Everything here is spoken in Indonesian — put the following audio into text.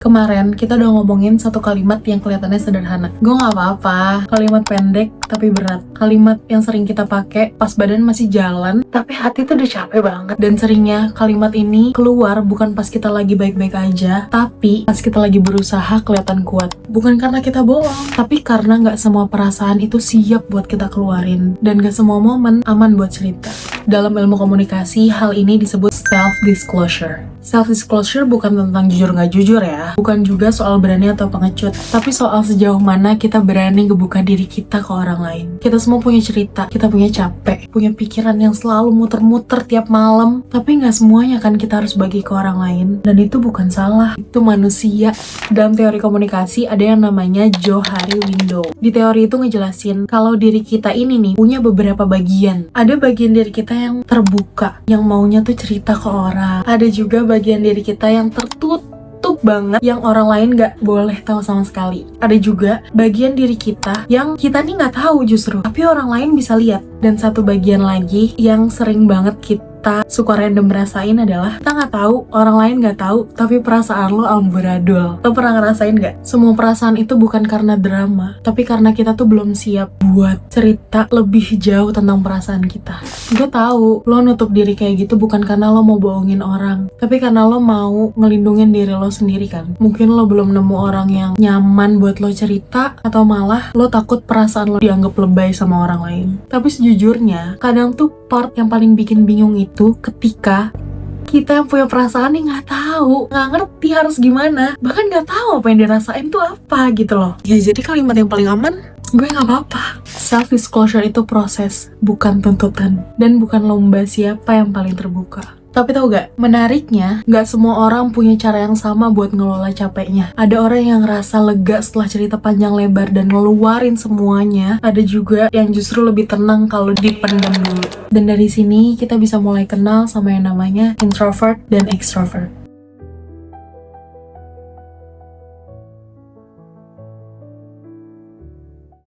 Kemarin kita udah ngomongin satu kalimat yang kelihatannya sederhana. Gue gak apa-apa, kalimat pendek tapi berat. Kalimat yang sering kita pakai pas badan masih jalan, tapi hati tuh udah capek banget. Dan seringnya kalimat ini keluar bukan pas kita lagi baik-baik aja, tapi pas kita lagi berusaha kelihatan kuat. Bukan karena kita bohong, tapi karena gak semua perasaan itu siap buat kita keluarin. Dan gak semua momen aman buat cerita. Dalam ilmu komunikasi, hal ini disebut self-disclosure. Self-disclosure bukan tentang jujur gak jujur ya. Bukan juga soal berani atau pengecut. Tapi soal sejauh mana kita berani ngebuka diri kita ke orang lain. Kita semua punya cerita, kita punya capek, punya pikiran yang selalu muter-muter tiap malam. Tapi gak semuanya kan kita harus bagi ke orang lain. Dan itu bukan salah, itu manusia. Dalam teori komunikasi ada yang namanya Johari Window. Di teori itu ngejelasin kalau diri kita ini nih punya beberapa bagian. Ada bagian diri kita yang terbuka, yang maunya tuh cerita ke orang. Ada juga bagian diri kita yang tertutup banget, yang orang lain gak boleh tahu sama sekali. Ada juga bagian diri kita yang kita nih gak tahu justru, tapi orang lain bisa lihat. Dan satu bagian lagi yang sering banget kita suka random rasain adalah kita gak tahu, orang lain gak tahu, tapi perasaan lo amburadul. Lo pernah ngerasain gak? Semua perasaan itu bukan karena drama, tapi karena kita tuh belum siap buat cerita lebih jauh tentang perasaan kita. Gue tahu lo nutup diri kayak gitu bukan karena lo mau bohongin orang, tapi karena lo mau ngelindungin diri lo sendiri kan. Mungkin lo belum nemu orang yang nyaman buat lo cerita, atau malah lo takut perasaan lo dianggap lebay sama orang lain. Tapi sejujurnya, kadang tuh part yang paling bikin bingung itu ketika kita yang punya perasaan yang nggak tahu, nggak ngerti harus gimana, bahkan nggak tahu apa yang dirasain tuh apa gitu loh. Ya jadi kalimat yang paling aman, gue nggak apa-apa. Self-disclosure itu proses, bukan tuntutan, dan bukan lomba siapa yang paling terbuka. Tapi tau gak, menariknya, gak semua orang punya cara yang sama buat ngelola capeknya. Ada orang yang ngerasa lega setelah cerita panjang lebar dan ngeluarin semuanya. Ada juga yang justru lebih tenang kalau dipendam dulu. Dan dari sini kita bisa mulai kenal sama yang namanya introvert dan extrovert.